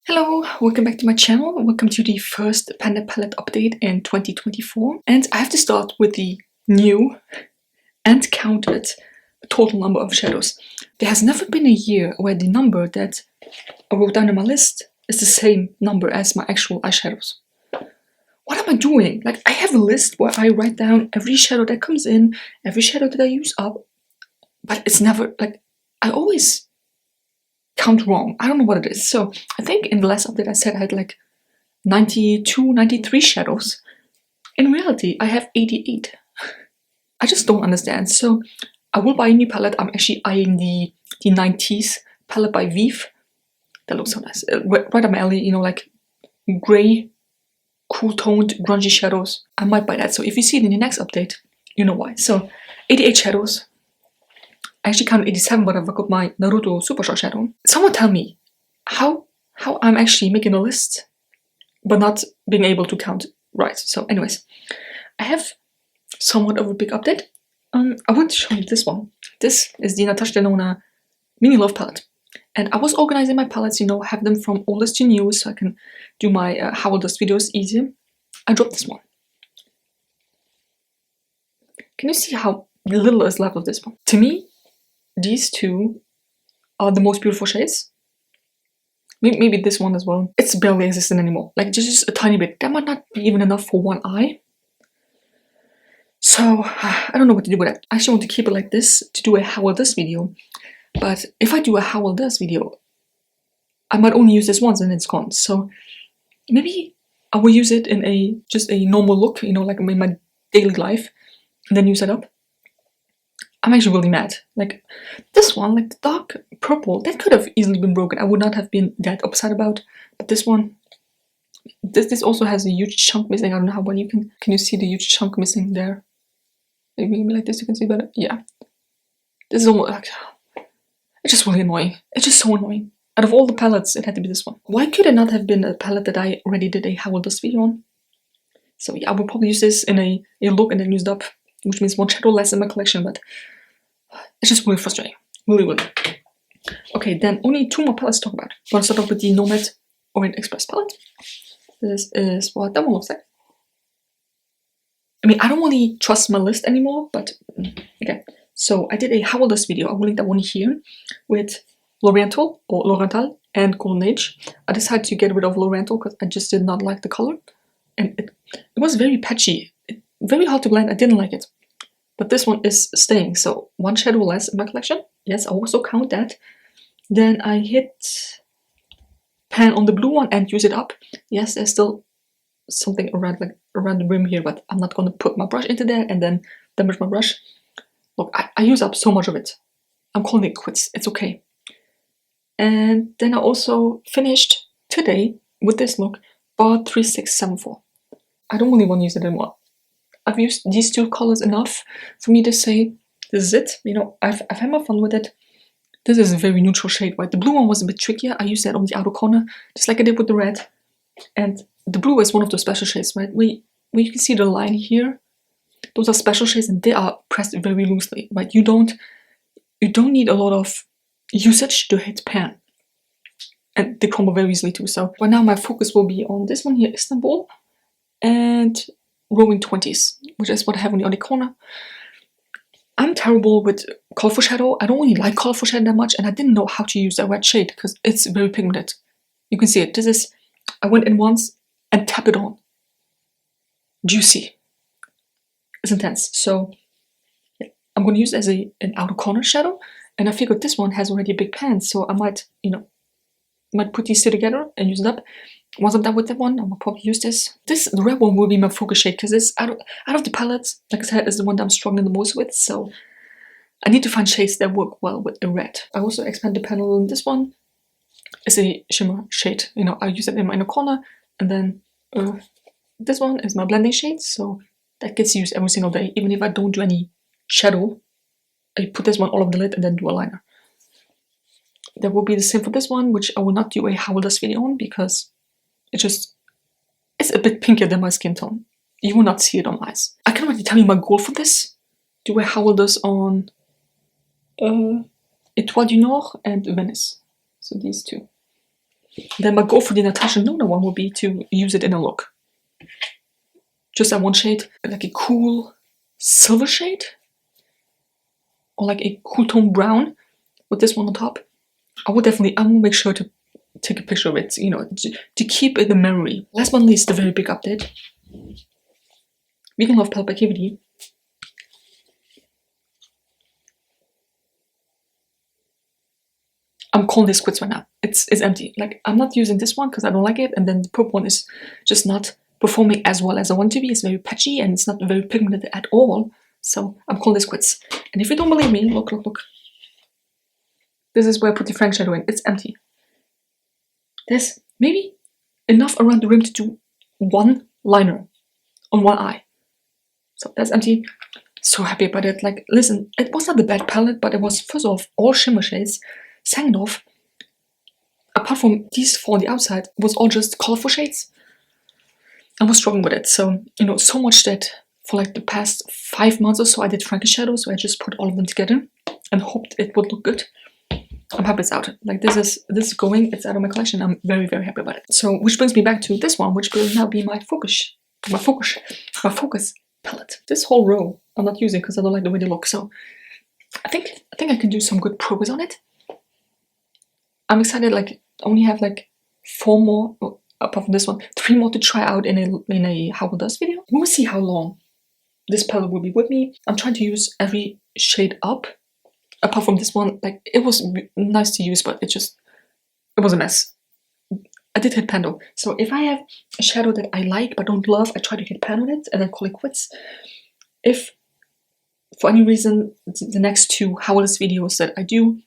Hello, welcome back to my channel. Welcome to the first Panda palette update in 2024. And I have to start with the new and counted total number of shadows. There has never been a year where the number that I wrote down in my list is the same number as my actual eyeshadows. What am I doing? Like, I have a list where I write down every shadow that comes in, every shadow that I use up, but it's never, like, I always count wrong. I don't know what it is. So I think in the last update I said I had like 92, 93 shadows. In reality, I have 88. I just don't understand. So I will buy a new palette. I'm actually eyeing the 90s palette by Vive. That looks so nice. Right up my alley, you know, like grey, cool-toned, grungy shadows. I might buy that. So if you see it in the next update, you know why. So 88 shadows. I actually counted 87, but I've got my Naruto Super Short shadow. Someone tell me how I'm actually making a list, but not being able to count right. So anyways, I have somewhat of a big update. I want to show you this one. This is the Natasha Denona Mini Love palette. And I was organizing my palettes, you know, have them from oldest to newest so I can do my how old this videos easier. I dropped this one. Can you see how little is left of this one? To me, these two are the most beautiful shades. Maybe this one as well. It's barely existent anymore. Like just a tiny bit. That might not be even enough for one eye. So I don't know what to do with that. I actually want to keep it like this to do a how old this video. But if I do a how old this video, I might only use this once and it's gone. So maybe I will use it in just a normal look, you know, like in my daily life, and then use it up. I'm actually really mad. Like this one, like the dark purple, that could have easily been broken. I would not have been that upset about. But this one, this also has a huge chunk missing. I don't know how well you can you see the huge chunk missing there? Maybe like this you can see better. Yeah, this is almost like, it's just really annoying. It's just so annoying. Out of all the palettes, it had to be this one. Why could it not have been a palette that I already did a how old this video on? So yeah, I will probably use this in a look and then use it up, which means one shadow less in my collection, but it's just really frustrating. Really. Okay, then only two more palettes to talk about. I'm gonna start off with the Nomad Orient Express palette. This is what that one looks like. I mean, I don't really trust my list anymore, but okay. So I did a how old this video. I will link that one here with Loriental or Laurental and Golden Age. I decided to get rid of Loriental because I just did not like the color, and it was very patchy, very hard to blend. I didn't like it. But this one is staying, so one shadow less in my collection. Yes, I also count that. Then I hit pan on the blue one and use it up. Yes, there's still something around the rim here, but I'm not gonna put my brush into there and then damage my brush. Look, I use up so much of it. I'm calling it quits. It's okay. And then I also finished today with this look, bar 3674. I don't really want to use it anymore. I've used these two colors enough for me to say this is it. You know, I've had my fun with it. This is a very neutral shade, right? The blue one was a bit trickier. I used that on the outer corner, just like I did with the red. And the blue is one of those special shades, right? Where you can see the line here. Those are special shades and they are pressed very loosely, right? You don't need a lot of usage to hit pan. And they crumble very easily too. So right now my focus will be on this one here, Istanbul, and Roaring 20s, which is what I have on the other corner. I'm terrible with colorful shadow. I don't really like colorful shadow that much, and I didn't know how to use that red shade because it's very pigmented. You can see it. This is, I went in once and tap it on. Juicy. It's intense. So yeah, I'm going to use it as an outer corner shadow, and I figured this one has already a big pan, so I might, you know, put these two together and use it up. Once I'm done with that one, I will probably use this. The red one will be my focus shade because it's out of the palettes, like I said, is the one that I'm struggling the most with. So I need to find shades that work well with the red. I also expand the panel on this one. It's a shimmer shade. You know, I use it in my inner corner, and then this one is my blending shade. So that gets used every single day, even if I don't do any shadow. I put this one all over the lid and then do a liner. That will be the same for this one, which I will not do a how old this video on because it's a bit pinker than my skin tone. You will not see it on my eyes. I can already tell you my goal for this. Do a how old this on Étoile du Nord and Venice. So these two. Then my goal for the Natasha Nona one would be to use it in a look. Just that one shade, like a cool silver shade, or like a cool tone brown with this one on top. I will make sure to take a picture of it, you know, to keep it in memory. Last but not least, the very big update. Vegan Love Palette by KVD. I'm calling this quits right now. It's empty. Like, I'm not using this one because I don't like it, and then the purple one is just not performing as well as I want to be. It's very patchy and it's not very pigmented at all. So I'm calling this quits. And if you don't believe me, look. This is where I put the Frank shadow in. It's empty. There's maybe enough around the rim to do one liner on one eye. So that's empty. So happy about it. Like, listen, it was not a bad palette, but it was, first off, all shimmer shades. Second off, apart from these four on the outside, was all just colorful shades. I was struggling with it. So, you know, so much that for like the past 5 months or so, I did Frankie shadows, where I just put all of them together and hoped it would look good. I'm happy it's out. Like, this is going, it's out of my collection. I'm very, very happy about it. So, which brings me back to this one, which will now be my focus palette. This whole row I'm not using because I don't like the way they look. So, I think I can do some good progress on it. I'm excited. Like, I only have like 4 more, apart from this one, 3 more to try out in a How It Does video. We'll see how long this palette will be with me. I'm trying to use every shade up. Apart from this one, like, it was nice to use, but it was a mess. I did hit pan though. So if I have a shadow that I like but don't love, I try to hit pan on it and then call it quits. If for any reason the next 2 How It Does videos that I do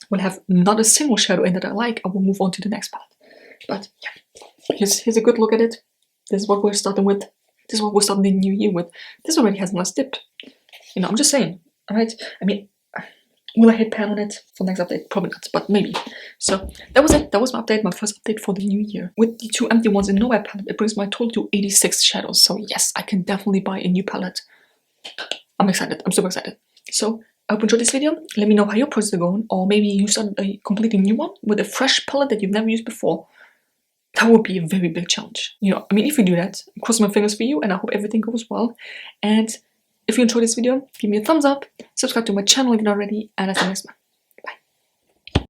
will have not a single shadow in that I like, I will move on to the next palette. But yeah, here's a good look at it. This is what we're starting with. This is what we're starting the new year with. This already has a nice dip. You know, I'm just saying. Alright? I mean, will I hit pan on it for next update? Probably not, but maybe. So that was it. That was my update, my first update for the new year. With the 2 empty ones in Nowhere palette, it brings my total to 86 shadows. So yes, I can definitely buy a new palette. I'm excited. I'm super excited. So I hope you enjoyed this video. Let me know how your process is going, or maybe you started a completely new one with a fresh palette that you've never used before. That would be a very big challenge. You know, I mean, if you do that, cross my fingers for you, and I hope everything goes well. And if you enjoyed this video, give me a thumbs up, subscribe to my channel if you're not already, and I'll see you next one.